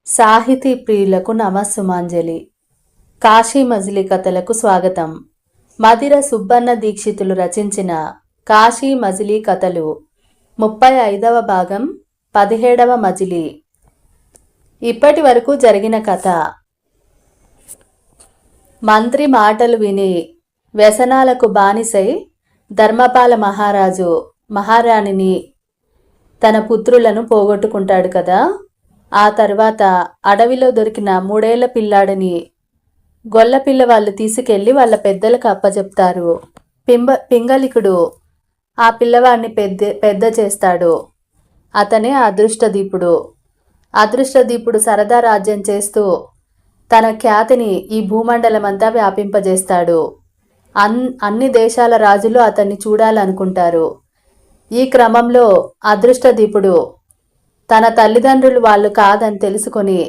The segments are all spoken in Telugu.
సాహితీ ప్రియులకు నమస్సుమాంజలి. కాశీ మజిలీ కథలకు స్వాగతం. మదిర సుబ్బన్న దీక్షితులు రచించిన కాశీ మజిలీ కథలు 35వ భాగం 17వ మజిలీ. ఇప్పటి వరకు జరిగిన కథ. మంత్రి మాటలు విని వ్యసనాలకు బానిసై ధర్మపాల మహారాజు మహారాణిని తన పుత్రులను పోగొట్టుకుంటాడు కదా. ఆ తర్వాత అడవిలో దొరికిన 3 ఏళ్ల పిల్లాడిని గొల్ల పిల్లవాళ్ళు తీసుకెళ్లి వాళ్ళ పెద్దలకు అప్పచెప్తారు. పింగళికుడు ఆ పిల్లవాడిని పెద్ద చేస్తాడు. అతనే అదృష్టదీపుడు. అదృష్టదీపుడు సరదా రాజ్యం చేస్తూ తన ఖ్యాతిని ఈ భూమండలమంతా వ్యాపింపజేస్తాడు. అన్ని దేశాల రాజులు అతన్ని చూడాలనుకుంటారు. ఈ క్రమంలో అదృష్టదీపుడు తన తల్లిదండ్రులు వాళ్ళు కాదని తెలుసుకొని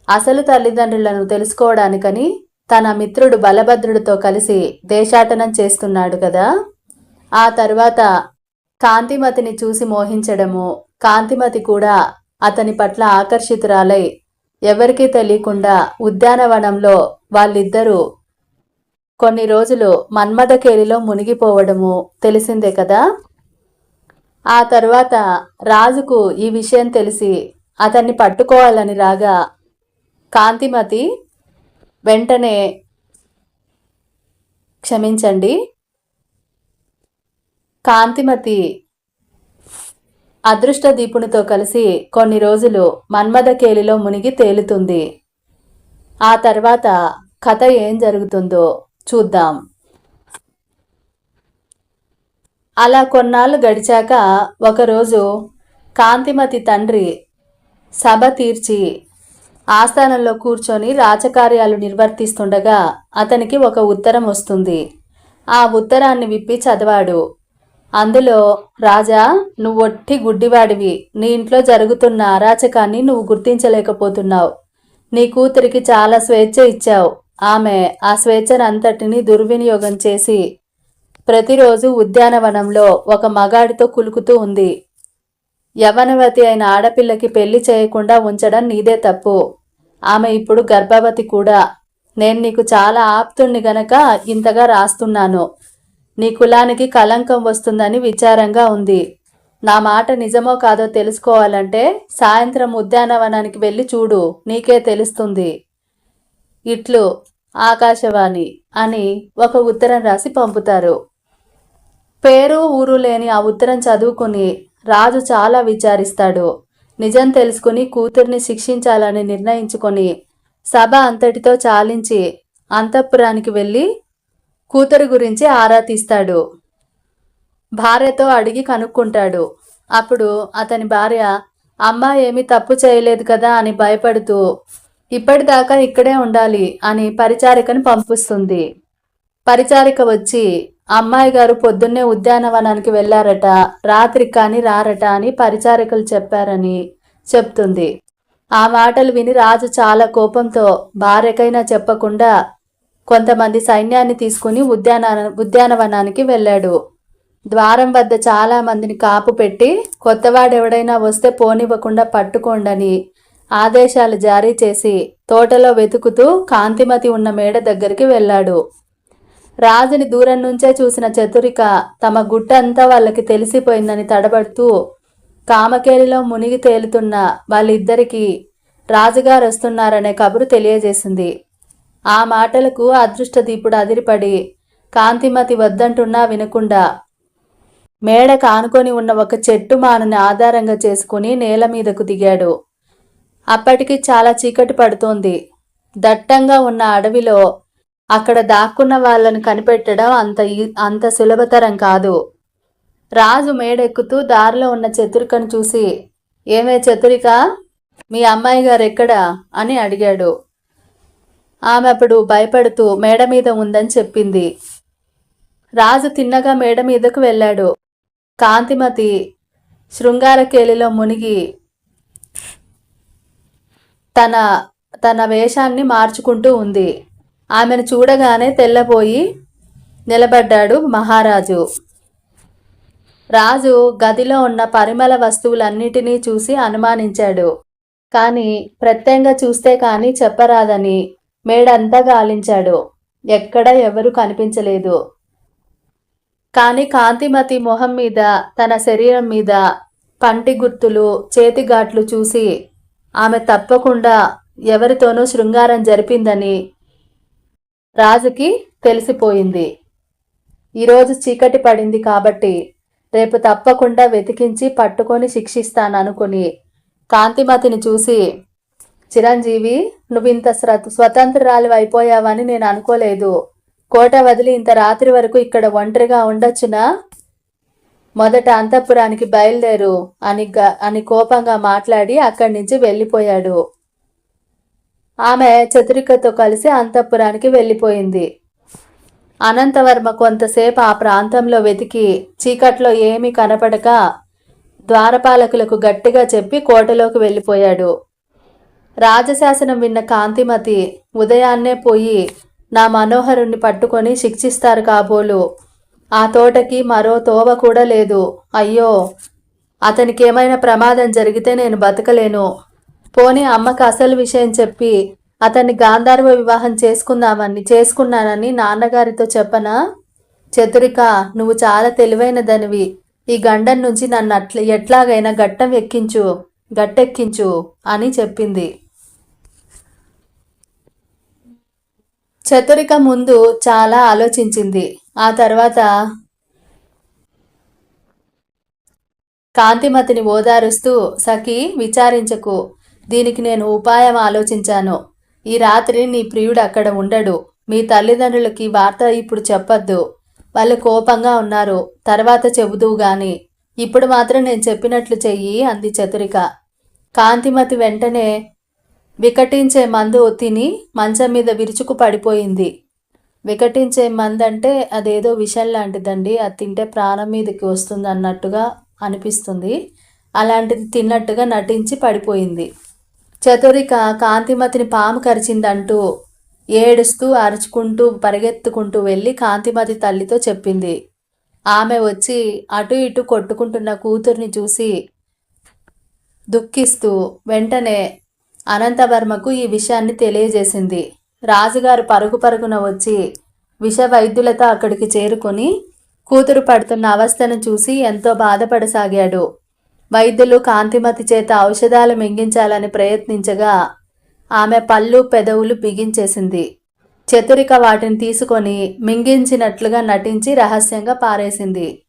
అసలు తల్లిదండ్రులను తెలుసుకోవడానికని తన మిత్రుడు బలభద్రుడితో కలిసి దేశాటనం చేస్తున్నాడు కదా. ఆ తర్వాత కాంతిమతిని చూసి మోహించడము, కాంతిమతి కూడా అతని పట్ల ఆకర్షితురాలై ఎవరికీ తెలియకుండా ఉద్యానవనంలో వాళ్ళిద్దరూ కొన్ని రోజులు మన్మథకేలిలో మునిగిపోవడము తెలిసిందే కదా. ఆ తరువాత రాజుకు ఈ విషయం తెలిసి అతన్ని పట్టుకోవాలని రాగా కాంతిమతి వెంటనే కాంతిమతి అదృష్టదీపునితో కలిసి కొన్ని రోజులు మన్మథకేలిలో మునిగి తేలుతుంది. ఆ తర్వాత కథ ఏం జరుగుతుందో చూద్దాం. అలా కొన్నాళ్ళు గడిచాక ఒకరోజు కాంతిమతి తండ్రి సభ తీర్చి ఆస్థానంలో కూర్చొని రాజకార్యాలు నిర్వర్తిస్తుండగా అతనికి ఒక ఉత్తరం వస్తుంది. ఆ ఉత్తరాన్ని విప్పి చదివాడు. అందులో, రాజా, నువ్వొట్టి గుడ్డివాడివి. నీ ఇంట్లో జరుగుతున్న అరాచకాన్ని నువ్వు గుర్తించలేకపోతున్నావు. నీ కూతురికి చాలా స్వేచ్ఛ ఇచ్చావు. ఆమె ఆ స్వేచ్ఛనంతటినీ దుర్వినియోగం చేసి ప్రతిరోజు ఉద్యానవనంలో ఒక మగాడితో కులుకుతూ ఉంది. యవనవతి అయిన ఆడపిల్లకి పెళ్లి చేయకుండా ఉంచడం నీదే తప్పు. ఆమె ఇప్పుడు గర్భవతి కూడా. నేను నీకు చాలా ఆప్తుణ్ణి గనక ఇంతగా రాస్తున్నాను. నీ కులానికి కళంకం వస్తుందని విచారంగా ఉంది. నా మాట నిజమో కాదో తెలుసుకోవాలంటే సాయంత్రం ఉద్యానవనానికి వెళ్ళి చూడు, నీకే తెలుస్తుంది. ఇట్లు ఆకాశవాణి అని ఒక ఉత్తరం రాసి పంపుతారు. పేరు ఊరు లేని ఆ ఉత్తరం చదువుకుని రాజు చాలా విచారిస్తాడు. నిజం తెలుసుకుని కూతుర్ని శిక్షించాలని నిర్ణయించుకొని సభ అంతటితో చాలించి అంతఃపురానికి వెళ్ళి కూతురు గురించి ఆరా తీస్తాడు. భార్యతో అడిగి కనుక్కుంటాడు. అప్పుడు అతని భార్య, అమ్మాయి ఏమీ తప్పు చేయలేదు కదా అని భయపడుతూ ఇప్పటిదాకా ఇక్కడే ఉండాలి అని పరిచారికను పంపిస్తుంది. పరిచారిక వచ్చి, అమ్మాయి గారు పొద్దున్నే ఉద్యానవనానికి వెళ్ళారట, రాత్రి కానీ రారట అని పరిచారికలు చెప్పారని చెప్తుంది. ఆ మాటలు విని రాజు చాలా కోపంతో భార్యకైనా చెప్పకుండా కొంతమంది సైన్యాన్ని తీసుకుని ఉద్యానవనానికి వెళ్ళాడు. ద్వారం వద్ద చాలా మందిని కాపు పెట్టి కొత్తవాడెవడైనా వస్తే పోనివ్వకుండా పట్టుకోండని ఆదేశాలు జారీ చేసి తోటలో వెతుకుతూ కాంతిమతి ఉన్న మేడ దగ్గరికి వెళ్ళాడు. రాజుని దూరం నుంచే చూసిన చతురిక తమ గుట్టంతా వాళ్ళకి తెలిసిపోయిందని తడబడుతూ కామకేలిలో మునిగి తేలుతున్న వాళ్ళిద్దరికీ రాజుగారు వస్తున్నారనే కబురు తెలియజేసింది. ఆ మాటలకు అదృష్టదీపుడు అదిరిపడి కాంతిమతి వద్దంటున్నా వినకుండా మేడ కానుకొని ఉన్న ఒక చెట్టు మానని ఆధారంగా చేసుకుని నేల మీదకు దిగాడు. అప్పటికి చాలా చీకటి పడుతోంది. దట్టంగా ఉన్న అడవిలో అక్కడ దాక్కున్న వాళ్ళను కనిపెట్టడం అంత సులభతరం కాదు. రాజు మేడెక్కుతూ దారిలో ఉన్న చతురికను చూసి, ఏమే చతురిక, మీ అమ్మాయి గారు ఎక్కడా అని అడిగాడు. ఆమె అప్పుడు భయపడుతూ మేడ మీద ఉందని చెప్పింది. రాజు తిన్నగా మేడ మీదకు వెళ్ళాడు. కాంతిమతి శృంగారకేలిలో మునిగి తన వేషాన్ని మార్చుకుంటూ ఉంది. ఆమెను చూడగానే తెల్లబోయి నిలబడ్డాడు మహారాజు. రాజు గదిలో ఉన్న పరిమళ వస్తువులన్నిటినీ చూసి అనుమానించాడు. కానీ ప్రత్యంగా చూస్తే కానీ చెప్పరాదని మేడంతా గాలించాడు. ఎక్కడ ఎవరు కనిపించలేదు. కాని కాంతిమతి మొహం మీద, తన శరీరం మీద పంటి గుర్తులు, చేతిగాట్లు చూసి ఆమె తప్పకుండా ఎవరితోనూ శృంగారం జరిపిందని రాజుకి తెలిసిపోయింది. ఈరోజు చీకటి పడింది కాబట్టి రేపు తప్పకుండా వెతికించి పట్టుకొని శిక్షిస్తాననుకుని కాంతిమతిని చూసి, చిరంజీవి, నువ్వింత స్వతంత్రాలు అయిపోయావని నేను అనుకోలేదు. కోట వదిలి ఇంత రాత్రి వరకు ఇక్కడ ఒంటరిగా ఉండొచ్చునా? మొదట అంతఃపురానికి బయలుదేరు అని కోపంగా మాట్లాడి అక్కడి నుంచి వెళ్ళిపోయాడు. ఆమె చతురికతో కలిసి అంతఃపురానికి వెళ్ళిపోయింది. అనంతవర్మ కొంతసేపు ఆ ప్రాంతంలో వెతికి చీకట్లో ఏమీ కనపడక ద్వారపాలకులకు గట్టిగా చెప్పి కోటలోకి వెళ్ళిపోయాడు. రాజశాసనం విన్న కాంతిమతి ఉదయాన్నే పోయి నా మనోహరుణ్ణి పట్టుకొని శిక్షిస్తారు కాబోలు. ఆ తోటకి మరో తోవ కూడా లేదు. అయ్యో, అతనికి ఏమైనా ప్రమాదం జరిగితే నేను బతకలేను. పోనీ అమ్మకు అసలు విషయం చెప్పి అతన్ని గాంధర్వ వివాహం చేసుకున్నానని నాన్నగారితో చెప్పనా? చతురిక, నువ్వు చాలా తెలివైనదనివి. ఈ గండం నుంచి నన్ను ఎట్లాగైనా గట్టెక్కించు అని చెప్పింది. చతురిక ముందు చాలా ఆలోచించింది. ఆ తర్వాత కాంతిమతిని ఓదారుస్తూ, సఖీ, విచారించకు. దీనికి నేను ఉపాయం ఆలోచించాను. ఈ రాత్రి నీ ప్రియుడు అక్కడ ఉండడు. మీ తల్లిదండ్రులకి వార్త ఇప్పుడు చెప్పొద్దు. వాళ్ళు కోపంగా ఉన్నారు. తర్వాత చెబుదువు గాని ఇప్పుడు మాత్రం నేను చెప్పినట్లు చెయ్యి అంది చతురిక. కాంతిమతి వెంటనే వికటించే మందు తిని మంచం మీద విరుచుకు పడిపోయింది. వికటించే మందు అంటే అదేదో విషం లాంటిదండి. అది తింటే ప్రాణం మీదకి వస్తుంది అన్నట్టుగా అనిపిస్తుంది. అలాంటిది తిన్నట్టుగా నటించి పడిపోయింది. చతురిక కాంతిమతిని పాము కరిచిందంటూ ఏడుస్తూ అరుచుకుంటూ పరిగెత్తుకుంటూ వెళ్ళి కాంతిమతి తల్లితో చెప్పింది. ఆమె వచ్చి అటు ఇటు కొట్టుకుంటున్న కూతుర్ని చూసి దుఃఖిస్తూ వెంటనే అనంతవర్మకు ఈ విషయాన్ని తెలియజేసింది. రాజుగారు పరుగున వచ్చి విష వైద్యులతో అక్కడికి చేరుకొని కూతురు పడుతున్న అవస్థను చూసి ఎంతో బాధపడసాగాడు. వైద్యులు కాంతిమతి చేత ఔషధాలు మింగించాలని ప్రయత్నించగా ఆమె పళ్ళు పెదవులు బిగించేసింది. చతురిక వాటిని తీసుకొని మింగించినట్లుగా నటించి రహస్యంగా పారేసింది.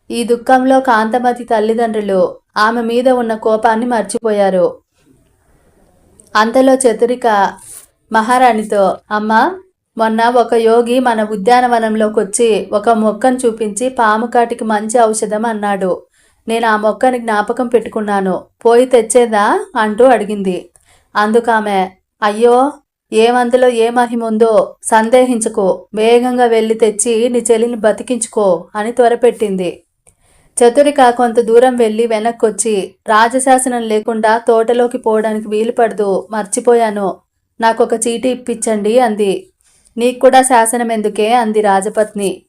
ఈ దుఃఖంలో కాంతిమతి తల్లిదండ్రులు ఆమె మీద ఉన్న కోపాన్ని మర్చిపోయారు. అంతలో చతురిక మహారాణితో, అమ్మా, మొన్న ఒక యోగి మన ఉద్యానవనంలోకి వచ్చి ఒక మొక్కను చూపించి పాము కాటికి మంచి ఔషధం అన్నాడు. నేను ఆ మొక్కని జ్ఞాపకం పెట్టుకున్నాను. పోయి తెచ్చేదా అంటూ అడిగింది. అందుకామె, అయ్యో, ఏమందులో ఏ మహిముందో సందేహించుకో, వేగంగా వెళ్ళి తెచ్చి నీ చెల్లిని బతికించుకో అని త్వరపెట్టింది. చతురిక కొంత దూరం వెళ్ళి వెనక్కొచ్చి, రాజశాసనం లేకుండా తోటలోకి పోవడానికి వీలు పడదు, మర్చిపోయాను, నాకొక చీటీ ఇప్పించండి అంది. నీకు కూడా శాసనం ఎందుకే అంది రాజపత్ని.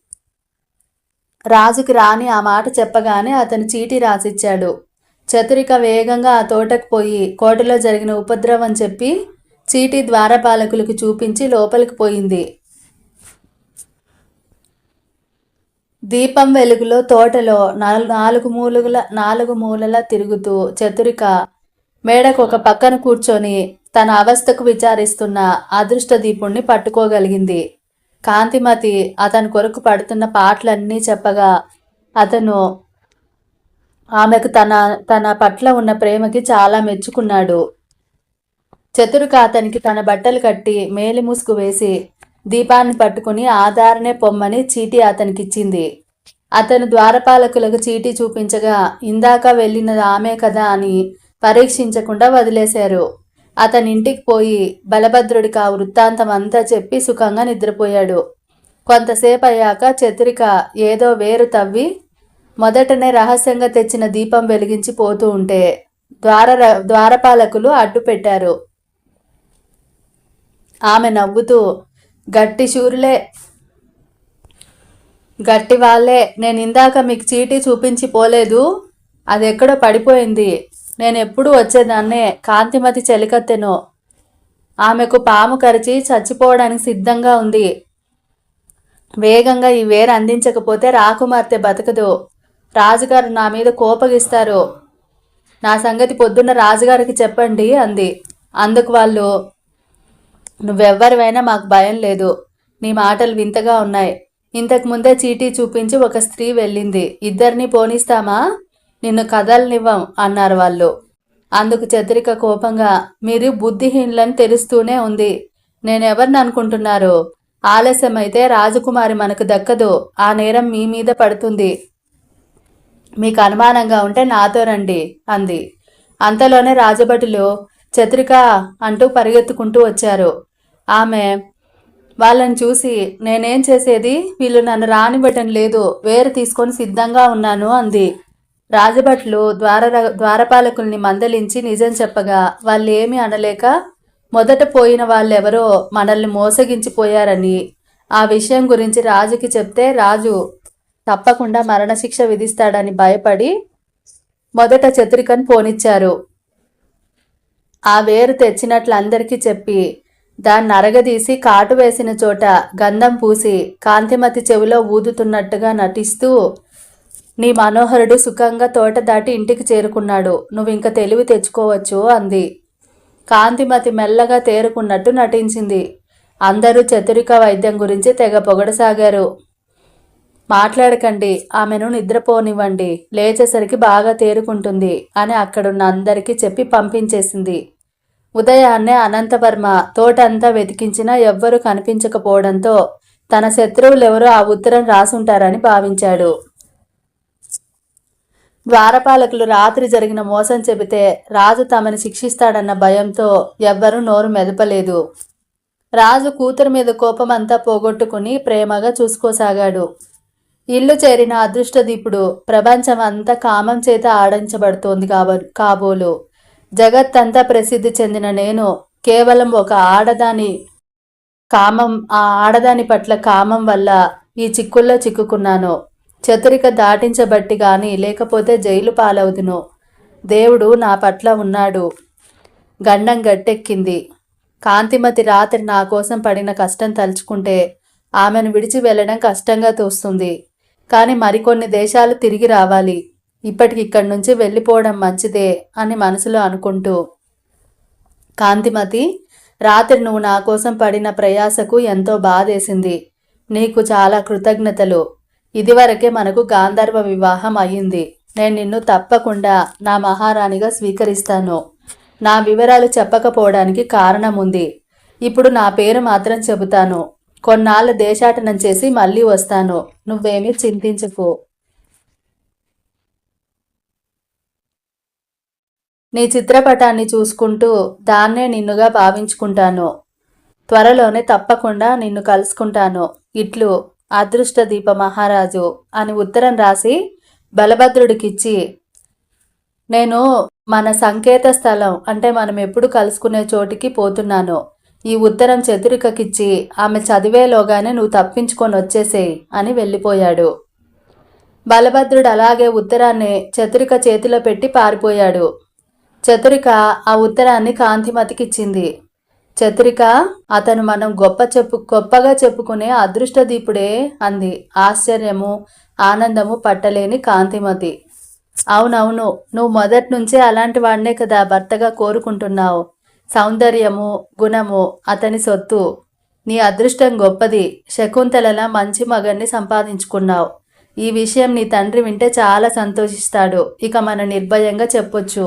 రాజుకి రాణి ఆ మాట చెప్పగానే అతను చీటీ రాసిచ్చాడు. చతురిక వేగంగా ఆ తోటకు పోయి కోటలో జరిగిన ఉపద్రవం చెప్పి చీటీ ద్వారపాలకులకు చూపించి లోపలికి పోయింది. దీపం వెలుగులో తోటలో నాలుగు మూలలా తిరుగుతూ చతురిక మేడకు ఒక పక్కన కూర్చొని తన అవస్థకు విచారిస్తున్న అదృష్ట దీపుణ్ణి పట్టుకోగలిగింది. కాంతిమతి అతని కొరకు పడుతున్న పాటలన్నీ చెప్పగా అతను ఆమెకు తన పట్ల ఉన్న ప్రేమకి చాలా మెచ్చుకున్నాడు. చతురిక అతనికి తన బట్టలు కట్టి మేలి ముసుగు వేసి దీపాన్ని పట్టుకుని ఆధారనే పొమ్మని చీటీ అతనికిచ్చింది. అతను ద్వారపాలకులకు చీటీ చూపించగా ఇందాక వెళ్ళినది ఆమె కదా అని పరీక్షించకుండా వదిలేశారు. అతని ఇంటికి పోయి బలభద్రుడికి ఆ వృత్తాంతం అంతా చెప్పి సుఖంగా నిద్రపోయాడు. కొంతసేపు అయ్యాక చతురిక ఏదో వేరు తవ్వి మొదటనే రహస్యంగా తెచ్చిన దీపం వెలిగించి పోతూ ఉంటే ద్వారపాలకులు అడ్డు పెట్టారు. ఆమె నవ్వుతూ, గట్టి శూరులే, గట్టి వాళ్ళే, నేను ఇందాక మీకు చీటీ చూపించి పోలేదు, అది ఎక్కడో పడిపోయింది, నేనెప్పుడు వచ్చేదాన్నే. కాంతిమతి చెలికత్తెను. ఆమెకు పాము కరిచి చచ్చిపోవడానికి సిద్ధంగా ఉంది. వేగంగా ఈ వేరు అందించకపోతే రాకుమార్తె బతకదు. రాజుగారు నా మీద కోపగిస్తారు. నా సంగతి పొద్దున్న రాజుగారికి చెప్పండి అంది. అందుకు వాళ్ళు, నువ్వెవ్వరివైనా మాకు భయం లేదు. నీ మాటలు వింతగా ఉన్నాయి. ఇంతకు ముందే చీటీ చూపించి ఒక స్త్రీ వెళ్ళింది. ఇద్దరిని పోనిస్తామా? నిన్ను కదలనివ్వం అన్నారు వాళ్ళు. అందుకు చతురిక కోపంగా, మీరు బుద్ధిహీనులని తెలుస్తూనే ఉంది. నేనెవరిని అనుకుంటున్నారు? ఆలస్యమైతే రాజకుమారి మనకు దక్కదు. ఆ నేరం మీ మీద పడుతుంది. మీకు అనుమానంగా ఉంటే నాతో రండి అంది. అంతలోనే రాజభటులు చతురిక అంటూ పరిగెత్తుకుంటూ వచ్చారు. ఆమె వాళ్ళని చూసి, నేనేం చేసేది? వీళ్ళు నన్ను రానివ్వటం లేదు. వేరు తీసుకొని సిద్ధంగా ఉన్నాను అంది. రాజభట్లు ద్వారపాలకుల్ని మందలించి నిజం చెప్పగా వాళ్ళు ఏమీ అనలేక, మొదట పోయిన వాళ్ళెవరో మనల్ని మోసగించిపోయారని ఆ విషయం గురించి రాజుకి చెప్తే రాజు తప్పకుండా మరణశిక్ష విధిస్తాడని భయపడి మొదట చతురికను పోనిచ్చారు. ఆ వేరు తెచ్చినట్లు అందరికీ చెప్పి దాన్ని అరగదీసి కాటు వేసిన చోట గంధం పూసి కాంతిమతి చెవిలో ఊదుతున్నట్టుగా నటిస్తూ, నీ మనోహరుడు సుఖంగా తోట దాటి ఇంటికి చేరుకున్నాడు. నువ్వింక తెలివి తెచ్చుకోవచ్చు అంది. కాంతిమతి మెల్లగా తేరుకున్నట్టు నటించింది. అందరూ చతురిక వైద్యం గురించి తెగ పొగడసాగారు. మాట్లాడకండి, ఆమెను నిద్రపోనివ్వండి, లేచేసరికి బాగా తేరుకుంటుంది అని అక్కడున్న అందరికీ చెప్పి పంపించేసింది. ఉదయాన్నే అనంతవర్మ తోటంతా వెతికించినా ఎవ్వరూ కనిపించకపోవడంతో తన శత్రువులెవరో ఆ ఉత్తరం రాసుంటారని భావించాడు. ద్వారపాలకులు రాత్రి జరిగిన మోసం చెబితే రాజు తమని శిక్షిస్తాడన్న భయంతో ఎవ్వరూ నోరు మెదపలేదు. రాజు కూతురు మీద కోపమంతా పోగొట్టుకుని ప్రేమగా చూసుకోసాగాడు. ఇల్లు చేరిన అదృష్టదీపుడు ప్రపంచం అంతా కామం చేత ఆడించబడుతోంది కాబోలు. జగత్తంతా ప్రసిద్ధి చెందిన నేను కేవలం ఒక ఆడదాని పట్ల కామం వల్ల ఈ చిక్కుల్లో చిక్కుకున్నాను. చతురిక దాటించబట్టి గాని లేకపోతే జైలు పాలవుదును. దేవుడు నా పట్ల ఉన్నాడు. గండం గట్టెక్కింది. కాంతిమతి రాత్రి నా కోసం పడిన కష్టం తలుచుకుంటే ఆమెను విడిచి వెళ్ళడం కష్టంగా తోస్తుంది. కానీ మరికొన్ని దేశాలు తిరిగి రావాలి. ఇప్పటికిక్కడి నుంచి వెళ్ళిపోవడం మంచిదే అని మనసులో అనుకుంటూ, కాంతిమతి, రాత్రి నువ్వు నా కోసం పడిన ప్రయాసకు ఎంతో బాధేసింది. నీకు చాలా కృతజ్ఞతలు. ఇదివరకే మనకు గాంధర్వ వివాహం అయ్యింది. నేను నిన్ను తప్పకుండా నా మహారాణిగా స్వీకరిస్తాను. నా వివరాలు చెప్పకపోవడానికి కారణం ఉంది. ఇప్పుడు నా పేరు మాత్రం చెబుతాను. కొన్నాళ్ళ దేశాటనం చేసి మళ్ళీ వస్తాను. నువ్వేమీ చింతించకు. నీ చిత్రపటాన్ని చూసుకుంటూ దాన్నే నిన్నుగా భావించుకుంటాను. త్వరలోనే తప్పకుండా నిన్ను కలుసుకుంటాను. ఇట్లు అదృష్టదీప మహారాజు అని ఉత్తరం రాసి బలభద్రుడికిచ్చి, నేను మన సంకేత స్థలం అంటే మనం ఎప్పుడు కలుసుకునే చోటికి పోతున్నాను. ఈ ఉత్తరం చతురికకిచ్చి ఆమె చదివేలోగానే నువ్వు తప్పించుకొని వచ్చేసేయి అని వెళ్ళిపోయాడు. బలభద్రుడు అలాగే ఉత్తరాన్ని చతురిక చేతిలో పెట్టి పారిపోయాడు. చతురిక ఆ ఉత్తరాన్ని కాంతిమతికిచ్చింది. చతురిక, అతను మనం గొప్పగా చెప్పుకునే అదృష్టదీపుడే అంది. ఆశ్చర్యము ఆనందము పట్టలేని కాంతిమతి. అవునవును, నువ్వు మొదటి నుంచే అలాంటి వాడినే కదా భర్తగా కోరుకుంటున్నావు. సౌందర్యము గుణము అతని సొత్తు. నీ అదృష్టం గొప్పది. శకుంతలలా మంచి మగన్ని సంపాదించుకున్నావు. ఈ విషయం నీ తండ్రి వింటే చాలా సంతోషిస్తాడు. ఇక మనం నిర్భయంగా చెప్పొచ్చు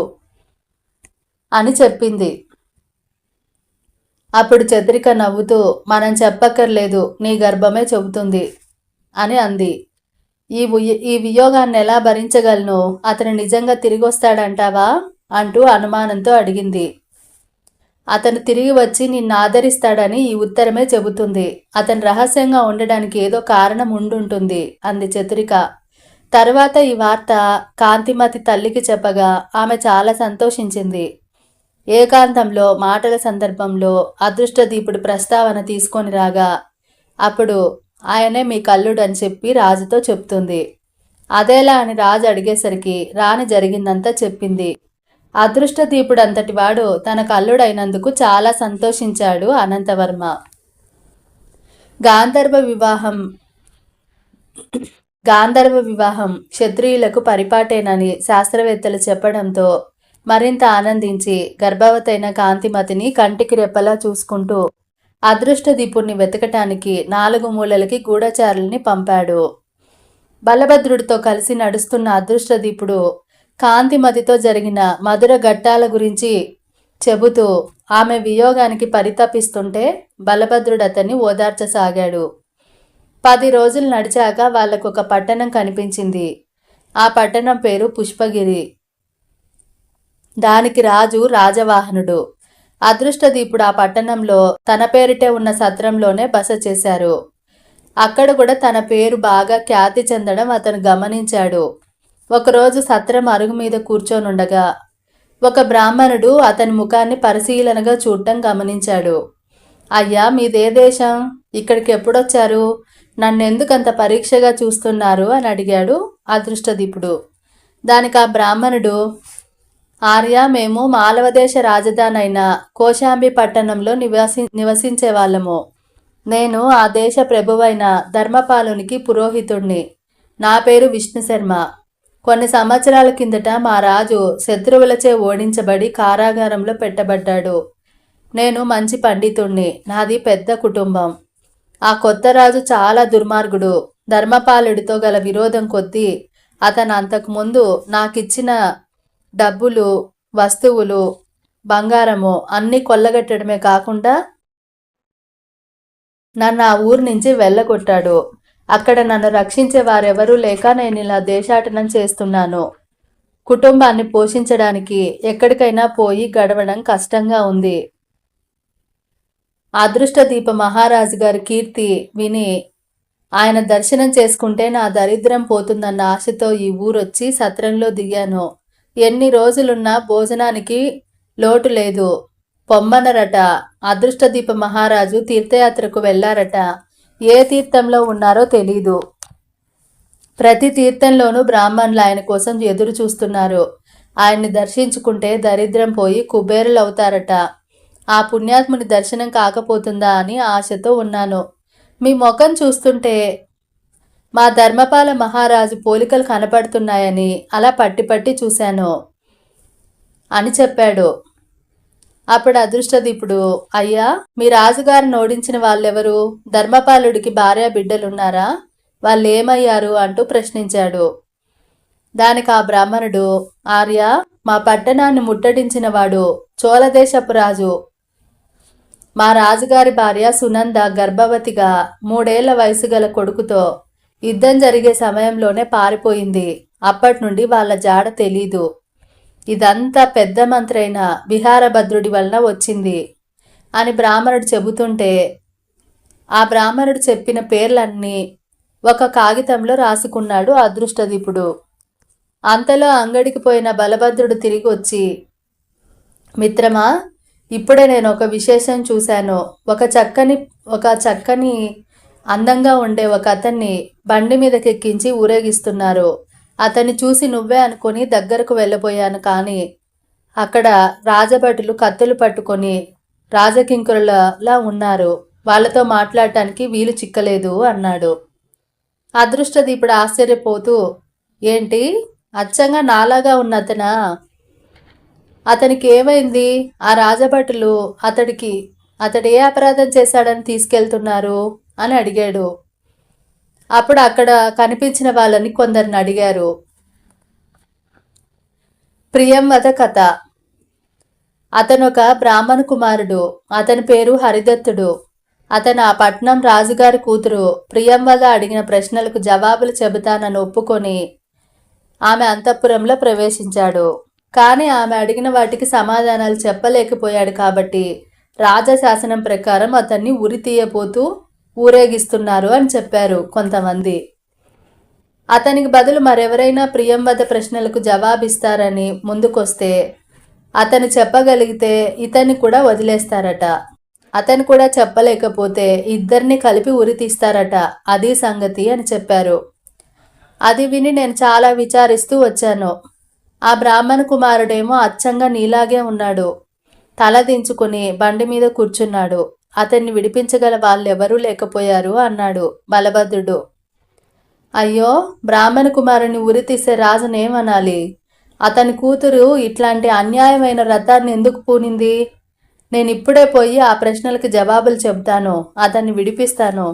అని చెప్పింది. అప్పుడు చతురిక నవ్వుతూ, మనం చెప్పక్కర్లేదు, నీ గర్భమే చెబుతుంది అని అంది. ఈ వియోగాన్ని ఎలా భరించగలను? అతను నిజంగా తిరిగి వస్తాడంటావా అంటూ అనుమానంతో అడిగింది. అతను తిరిగి వచ్చి నిన్ను ఆదరిస్తాడని ఈ ఉత్తరమే చెబుతుంది. అతను రహస్యంగా ఉండడానికి ఏదో కారణం ఉండుంటుంది అంది చతురిక. తర్వాత ఈ వార్త కాంతిమతి తల్లికి చెప్పగా ఆమె చాలా సంతోషించింది. ఏకాంతంలో మాటల సందర్భంలో అదృష్టదీపుడు ప్రస్తావన తీసుకొని రాగా అప్పుడు ఆయనే మీ కల్లుడు అని చెప్పి రాజుతో చెప్తుంది. అదేలా అని రాజు అడిగేసరికి రాణి జరిగిందంతా చెప్పింది. అదృష్టదీపుడు అంతటి వాడు తనకు అల్లుడైనందుకు చాలా సంతోషించాడు అనంతవర్మ. గాంధర్వ వివాహం గాంధర్వ వివాహం క్షత్రియులకు పరిపాటేనని శాస్త్రవేత్తలు చెప్పడంతో మరింత ఆనందించి గర్భవతైన కాంతిమతిని కంటికి రెప్పలా చూసుకుంటూ అదృష్టదీపుణ్ణి వెతకటానికి 4 మూలలకి గూఢచారుల్ని పంపాడు. బలభద్రుడితో కలిసి నడుస్తున్న అదృష్టదీపుడు కాంతిమతితో జరిగిన మధుర ఘట్టాల గురించి చెబుతూ ఆమె వియోగానికి పరితపిస్తుంటే బలభద్రుడు అతన్ని ఓదార్చసాగాడు. 10 రోజులు నడిచాక వాళ్లకొక పట్టణం కనిపించింది. ఆ పట్టణం పేరు పుష్పగిరి. దానికి రాజు రాజవాహనుడు. అదృష్టదీపుడు ఆ పట్టణంలో తన పేరిటే ఉన్న సత్రంలోనే బస చేశారు. అక్కడ కూడా తన పేరు బాగా ఖ్యాతి చెందడం అతను గమనించాడు. ఒకరోజు సత్రం అరుగు మీద కూర్చొనుండగా ఒక బ్రాహ్మణుడు అతని ముఖాన్ని పరిశీలనగా చూడటం గమనించాడు. అయ్యా, మీదే దేశం? ఇక్కడికి ఎప్పుడొచ్చారు? నన్నెందుకంత పరీక్షగా చూస్తున్నారు అని అడిగాడు అదృష్టదీపుడు. దానికి ఆ బ్రాహ్మణుడు, ఆర్య, మేము మాలవదేశ రాజధాని అయిన కోశాంబి పట్టణంలో నివసించే వాళ్ళము. నేను ఆ దేశ ప్రభువైన ధర్మపాలునికి పురోహితుణ్ణి. నా పేరు విష్ణుశర్మ. కొన్ని సంవత్సరాల కిందట మా రాజు శత్రువులచే ఓడించబడి కారాగారంలో పెట్టబడ్డాడు. నేను మంచి పండితుణ్ణి. నాది పెద్ద కుటుంబం. ఆ కొత్త రాజు చాలా దుర్మార్గుడు. ధర్మపాలుడితో గల విరోధం కొద్దీ అతను అంతకుముందు నాకిచ్చిన డబ్బులు, వస్తువులు, బంగారము అన్నీ కొల్లగట్టడమే కాకుండా నన్ను ఆ ఊరు నుంచి వెళ్ళగొట్టాడు. అక్కడ నన్ను రక్షించే వారెవరూ లేక నేను ఇలా దేశాటనం చేస్తున్నాను. కుటుంబాన్ని పోషించడానికి ఎక్కడికైనా పోయి గడవడం కష్టంగా ఉంది. అదృష్టదీప మహారాజు గారి కీర్తి విని ఆయన దర్శనం చేసుకుంటే నా దరిద్రం పోతుందన్న ఆశతో ఈ ఊరొచ్చి సత్రంలో దిగాను. ఎన్ని రోజులున్నా భోజనానికి లోటు లేదు. పొమ్మనరట. అదృష్టదీప మహారాజు తీర్థయాత్రకు వెళ్లారట. ఏ తీర్థంలో ఉన్నారో తెలీదు. ప్రతి తీర్థంలోనూ బ్రాహ్మణులు ఆయన కోసం ఎదురు చూస్తున్నారు. ఆయన్ని దర్శించుకుంటే దరిద్రం పోయి కుబేరులవుతారట. ఆ పుణ్యాత్ముని దర్శనం కాకపోతుందా అని ఆశతో ఉన్నాను. మీ ముఖం చూస్తుంటే మా ధర్మపాల మహారాజు పోలికలు కనపడుతున్నాయని అలా పట్టి పట్టి చూశాను అని చెప్పాడు. అప్పుడు అదృష్టదీపుడు, అయ్యా, మీ రాజుగారిని ఓడించిన వాళ్ళెవరు? ధర్మపాలుడికి భార్య బిడ్డలున్నారా? వాళ్ళేమయ్యారు అంటూ ప్రశ్నించాడు. దానికి ఆ బ్రాహ్మణుడు, ఆర్య, మా పట్టణాన్ని ముట్టడించిన వాడు చోళదేశపు రాజు. మా రాజుగారి భార్య సునంద గర్భవతిగా 3 ఏళ్ల వయసు గల కొడుకుతో యుద్ధం జరిగే సమయంలోనే పారిపోయింది. అప్పటి నుండి వాళ్ళ జాడ తెలీదు. ఇదంతా పెద్ద మంత్రైన విహారభద్రుడి వలన వచ్చింది అని బ్రాహ్మణుడు చెబుతుంటే ఆ బ్రాహ్మణుడు చెప్పిన పేర్లన్నీ ఒక కాగితంలో రాసుకున్నాడు అదృష్టదీపుడు. అంతలో అంగడికి పోయిన బలభద్రుడు తిరిగి వచ్చి, మిత్రమా, ఇప్పుడే నేను ఒక విశేషం చూశాను. ఒక చక్కని అందంగా ఉండే ఒక అతన్ని బండి మీదకెక్కించి ఊరేగిస్తున్నారు. అతన్ని చూసి నువ్వే అనుకొని దగ్గరకు వెళ్ళబోయాను. కానీ అక్కడ రాజభటులు కత్తులు పట్టుకొని రాజకింకురులా ఉన్నారు. వాళ్ళతో మాట్లాడటానికి వీలు చిక్కలేదు అన్నాడు. అదృష్టదీపుడు ఆశ్చర్యపోతూ, ఏంటి, అచ్చంగా నాలాగా ఉన్న అతనా? అతనికి ఏమైంది? ఆ రాజభటులు అతడు ఏ అపరాధం చేశాడని తీసుకెళ్తున్నారు అని అడిగాడు. అప్పుడు అక్కడ కనిపించిన వాళ్ళని కొందరిని అడిగారు. ప్రియంవద కథ. అతను ఒక బ్రాహ్మణ కుమారుడు. అతని పేరు హరిదత్తుడు. అతను ఆ పట్నం రాజుగారి కూతురు ప్రియంవద అడిగిన ప్రశ్నలకు జవాబులు చెబుతానని ఒప్పుకొని ఆమె అంతఃపురంలో ప్రవేశించాడు. కానీ ఆమె అడిగిన వాటికి సమాధానాలు చెప్పలేకపోయాడు. కాబట్టి రాజశాసనం ప్రకారం అతన్ని ఉరి తీయపోతూ ఊరేగిస్తున్నారు అని చెప్పారు కొంతమంది. అతనికి బదులు మరెవరైనా ప్రియంవద ప్రశ్నలకు జవాబిస్తారని ముందుకొస్తే అతను చెప్పగలిగితే ఇతన్ని కూడా వదిలేస్తారట. అతను కూడా చెప్పలేకపోతే ఇద్దరిని కలిపి ఉరి తీస్తారట. అది సంగతి అని చెప్పారు. అది విని నేను చాలా విచారిస్తూ వచ్చాను. ఆ బ్రాహ్మణ కుమారుడేమో అచ్చంగా నీలాగే ఉన్నాడు. తల దించుకుని బండి మీద కూర్చున్నాడు. అతన్ని విడిపించగల వాళ్ళెవరూ లేకపోయారు అన్నాడు బలభద్రుడు. అయ్యో, బ్రాహ్మణ కుమారుని ఉరి తీసే రాజునేమనాలి? అతని కూతురు ఇట్లాంటి అన్యాయమైన రథాన్ని ఎందుకు పూనింది? నేనిప్పుడే పోయి ఆ ప్రశ్నలకు జవాబులు చెబుతాను, అతన్ని విడిపిస్తాను.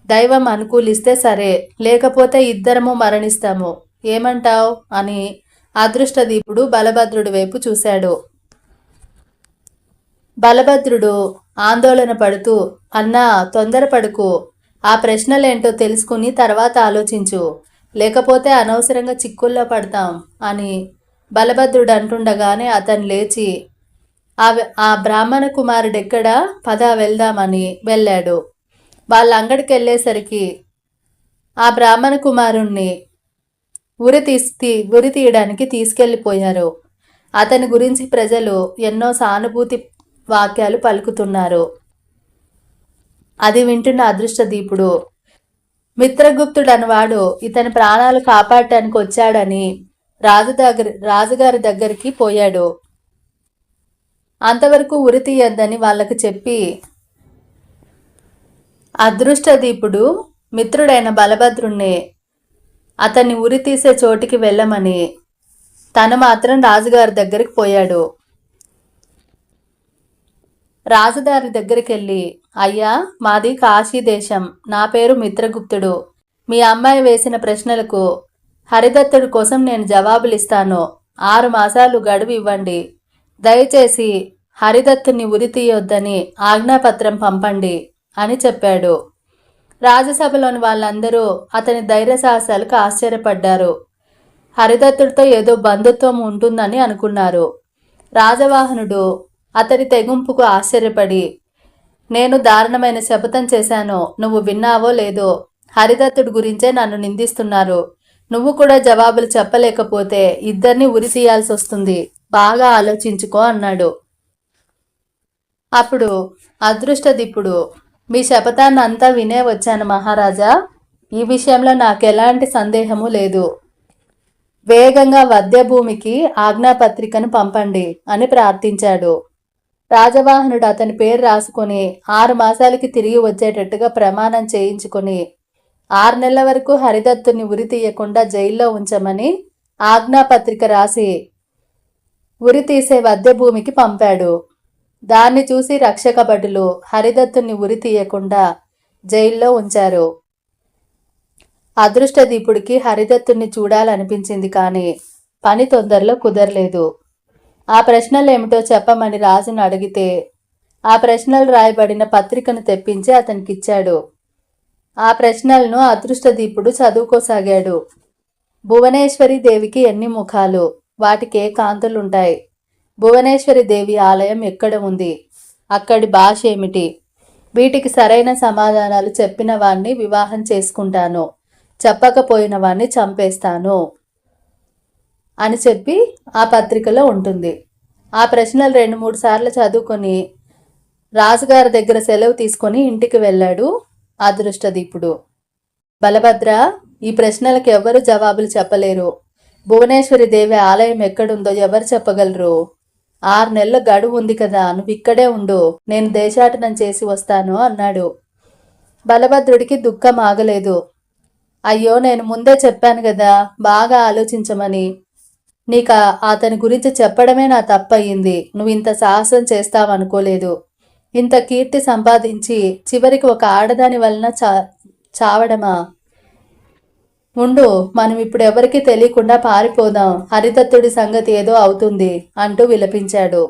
దైవం అనుకూలిస్తే సరే, లేకపోతే ఇద్దరము మరణిస్తాము. ఏమంటావ్ అని అదృష్టదీపుడు బలభద్రుడి వైపు చూశాడు. బలభద్రుడు ఆందోళన పడుతూ, అన్నా, తొందరపడుకు. ఆ ప్రశ్నలేంటో తెలుసుకుని తర్వాత ఆలోచించు, లేకపోతే అనవసరంగా చిక్కుల్లో పడతాం అని బలభద్రుడు అంటుండగానే అతను లేచి ఆ బ్రాహ్మణ కుమారుడెక్కడా, పద వెళ్దామని వెళ్ళాడు. వాళ్ళ అంగడికి వెళ్ళేసరికి ఆ బ్రాహ్మణ కుమారుణ్ణి ఉరి తీయడానికి తీసుకెళ్లిపోయారు. అతని గురించి ప్రజలు ఎన్నో సానుభూతి వాక్యాలు పలుకుతున్నారు. అది వింటున్న అదృష్టదీపుడు, మిత్రగుప్తుడనవాడు ఇతని ప్రాణాలు కాపాడటానికి వచ్చాడని రాజుగారి దగ్గరికి పోయాడు. అంతవరకు ఉరి తీయద్దని వాళ్ళకు చెప్పి అదృష్టదీపుడు మిత్రుడైన బలభద్రుణ్ణి అతన్ని ఉరి తీసే చోటికి వెళ్ళమని తను మాత్రం రాజుగారి దగ్గరికి పోయాడు. రాజుగారి దగ్గరికి వెళ్ళి, అయ్యా, మాది కాశీ దేశం. నా పేరు మిత్రగుప్తుడు. మీ అమ్మాయి వేసిన ప్రశ్నలకు హరిదత్తుడి కోసం నేను జవాబులిస్తాను. 6 మాసాలు గడువు ఇవ్వండి. దయచేసి హరిదత్తుని ఉరి తీయొద్దని ఆజ్ఞాపత్రం పంపండి అని చెప్పాడు. రాజసభలోని వాళ్ళందరూ అతని ధైర్య సాహసాలకు ఆశ్చర్యపడ్డారు. హరిదత్తుడితో ఏదో బంధుత్వం ఉంటుందని అనుకున్నారు. రాజవాహనుడు అతని తెగింపుకు ఆశ్చర్యపడి, నేను దారుణమైన శపథం చేశాను, నువ్వు విన్నావో లేదో? హరిదత్తుడి గురించే నన్ను నిందిస్తున్నారు. నువ్వు కూడా జవాబులు చెప్పలేకపోతే ఇద్దరిని ఉరి తీయాల్సి వస్తుంది. బాగా ఆలోచించుకో అన్నాడు. అప్పుడు అదృష్టదీపుడు, మీ శపథాన్ని అంతా వినే వచ్చాను మహారాజా. ఈ విషయంలో నాకెలాంటి సందేహము లేదు. వేగంగా వద్యభూమికి ఆజ్ఞాపత్రికను పంపండి అని ప్రార్థించాడు. రాజవాహనుడు అతని పేరు రాసుకుని 6 మాసాలకి తిరిగి వచ్చేటట్టుగా ప్రమాణం చేయించుకుని 6 నెలల వరకు హరిదత్తుని ఉరి తీయకుండా జైల్లో ఉంచమని ఆజ్ఞాపత్రిక రాసి ఉరి తీసే వద్యభూమికి పంపాడు. దాన్ని చూసి రక్షక భటులు హరిదత్తుని ఉరి తీయకుండా జైల్లో ఉంచారు. అదృష్టదీపుడికి హరిదత్తుని చూడాలనిపించింది, కానీ పని తొందరలో కుదరలేదు. ఆ ప్రశ్నలేమిటో చెప్పమని రాజును అడిగితే ఆ ప్రశ్నలు రాయబడిన పత్రికను తెప్పించి అతనికిచ్చాడు. ఆ ప్రశ్నలను అదృష్టదీపుడు చదువుకోసాగాడు. భువనేశ్వరి దేవికి ఎన్ని ముఖాలు? వాటికి ఏ కాంతులుంటాయి? భువనేశ్వరి దేవి ఆలయం ఎక్కడ ఉంది? అక్కడి భాష ఏమిటి? వీటికి సరైన సమాధానాలు చెప్పిన వాణ్ణి వివాహం చేసుకుంటాను, చెప్పకపోయిన వాణ్ణి చంపేస్తాను అని చెప్పి ఆ పత్రికలో ఉంటుంది. ఆ ప్రశ్నలు 2-3 సార్లు చదువుకొని రాజుగారి దగ్గర సెలవు తీసుకొని ఇంటికి వెళ్ళాడు అదృష్టదీపుడు. బలభద్ర, ఈ ప్రశ్నలకు ఎవ్వరూ జవాబులు చెప్పలేరు. భువనేశ్వరి దేవి ఆలయం ఎక్కడుందో ఎవరు చెప్పగలరు? 6 నెలల గడువు ఉంది కదా, నువ్వు ఇక్కడే ఉండు, నేను దేశాటనం చేసి వస్తాను అన్నాడు. బలభద్రుడికి దుఃఖం ఆగలేదు. అయ్యో, నేను ముందే చెప్పాను కదా బాగా ఆలోచించమని. నీకు అతని గురించి చెప్పడమే నా తప్పయింది. నువ్వు ఇంత సాహసం చేస్తావనుకోలేదు. ఇంత కీర్తి సంపాదించి చివరికి ఒక ఆడదాని వలన చావడమా? ఉండు, మనం ఇప్పుడు ఎవరికీ తెలియకుండా పారిపోదాం. హరిదత్తుడి సంగతి ఏదో అవుతుంది అంటూ విలపించాడు.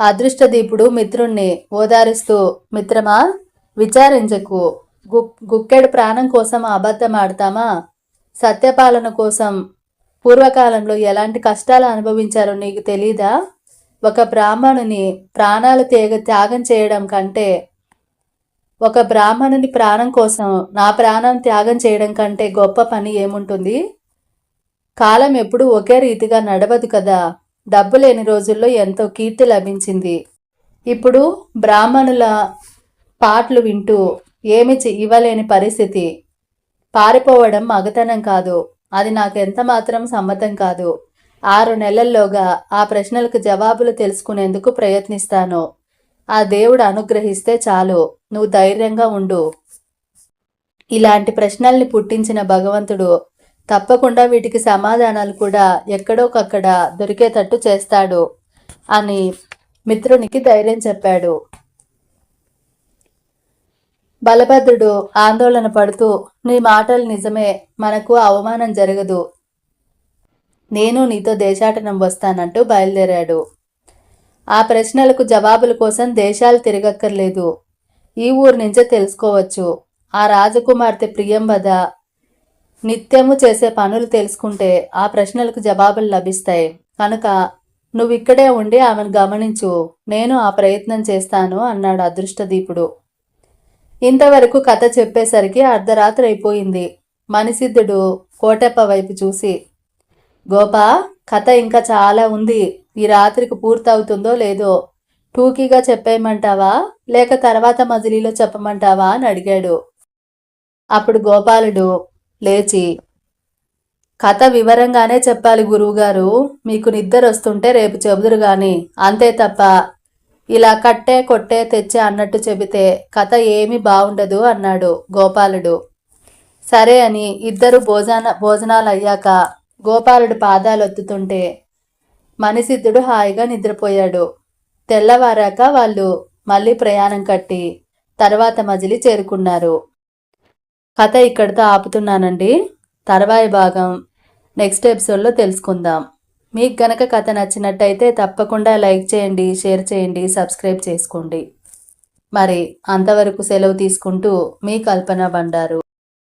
అదృష్టదీపుడు మిత్రుణ్ణి ఓదారుస్తూ, మిత్రమా, విచారించకు. గుక్కెడు ప్రాణం కోసం అబద్ధం ఆడతామా? సత్యపాలన కోసం పూర్వకాలంలో ఎలాంటి కష్టాలు అనుభవించారో నీకు తెలీదా? ఒక బ్రాహ్మణుని ప్రాణాలు త్యాగం చేయడం కంటే, ఒక బ్రాహ్మణుని ప్రాణం కోసం నా ప్రాణం త్యాగం చేయడం కంటే గొప్ప పని ఏముంటుంది? కాలం ఎప్పుడూ ఒకే రీతిగా నడవదు కదా. డబ్బు లేని రోజుల్లో ఎంతో కీర్తి లభించింది. ఇప్పుడు బ్రాహ్మణుల పాటలు వింటూ ఏమి ఇవ్వలేని పరిస్థితి. పారిపోవడం మగతనం కాదు. అది నాకెంత మాత్రం సమ్మతం కాదు. 6 నెలల్లోగా ఆ ప్రశ్నలకు జవాబులు తెలుసుకునేందుకు ప్రయత్నిస్తాను. ఆ దేవుడు అనుగ్రహిస్తే చాలు. నువ్వు ధైర్యంగా ఉండు. ఇలాంటి ప్రశ్నల్ని పుట్టించిన భగవంతుడు తప్పకుండా వీటికి సమాధానాలు కూడా ఎక్కడోకక్కడ దొరికేటట్టు చేస్తాడు అని మిత్రునికి ధైర్యం చెప్పాడు. బలభద్రుడు ఆందోళన పడుతూ, నీ మాటలు నిజమే, మనకు అవమానం జరగదు, నేను నీతో దేశాటనం వస్తానంటూ బయలుదేరాడు. ఆ ప్రశ్నలకు జవాబుల కోసం దేశాలు తిరగక్కర్లేదు, ఈ ఊరు నుంచే తెలుసుకోవచ్చు. ఆ రాజకుమార్తె ప్రియంవద నిత్యము చేసే పనులు తెలుసుకుంటే ఆ ప్రశ్నలకు జవాబులు లభిస్తాయి. కనుక నువ్విక్కడే ఉండి ఆమెను గమనించు, నేను ఆ ప్రయత్నం చేస్తాను అన్నాడు అదృష్టదీపుడు. ఇంతవరకు కథ చెప్పేసరికి అర్ధరాత్రి అయిపోయింది. మణిసిద్ధుడు కోటెప్ప వైపు చూసి, గోపా, కథ ఇంకా చాలా ఉంది. ఈ రాత్రికి పూర్తవుతుందో లేదో టూకీగా చెప్పేయమంటావా, లేక తర్వాత మజిలీలో చెప్పమంటావా అని అడిగాడు. అప్పుడు గోపాలుడు లేచి, కథ వివరంగానే చెప్పాలి గురువుగారు, మీకు నిద్ర వస్తుంటే రేపు చెబుదురు గాని, అంతే తప్ప ఇలా కట్టే కొట్టే తెచ్చే అన్నట్టు చెబితే కథ ఏమీ బాగుండదు అన్నాడు గోపాలుడు. సరే అని ఇద్దరు భోజనాలు అయ్యాక గోపాలుడు పాదాలొత్తుతుంటే మణిసిద్ధుడు హాయిగా నిద్రపోయాడు. తెల్లవారాక వాళ్ళు మళ్ళీ ప్రయాణం కట్టి తర్వాత మజిలీ చేరుకున్నారు. కథ ఇక్కడితో ఆపుతున్నానండి. తర్వాయి భాగం నెక్స్ట్ ఎపిసోడ్లో తెలుసుకుందాం. మీకు గనక కథ నచ్చినట్టయితే తప్పకుండా లైక్ చేయండి, షేర్ చేయండి, సబ్స్క్రైబ్ చేసుకోండి. మరి అంతవరకు సెలవు తీసుకుంటూ మీ కల్పన బండారు.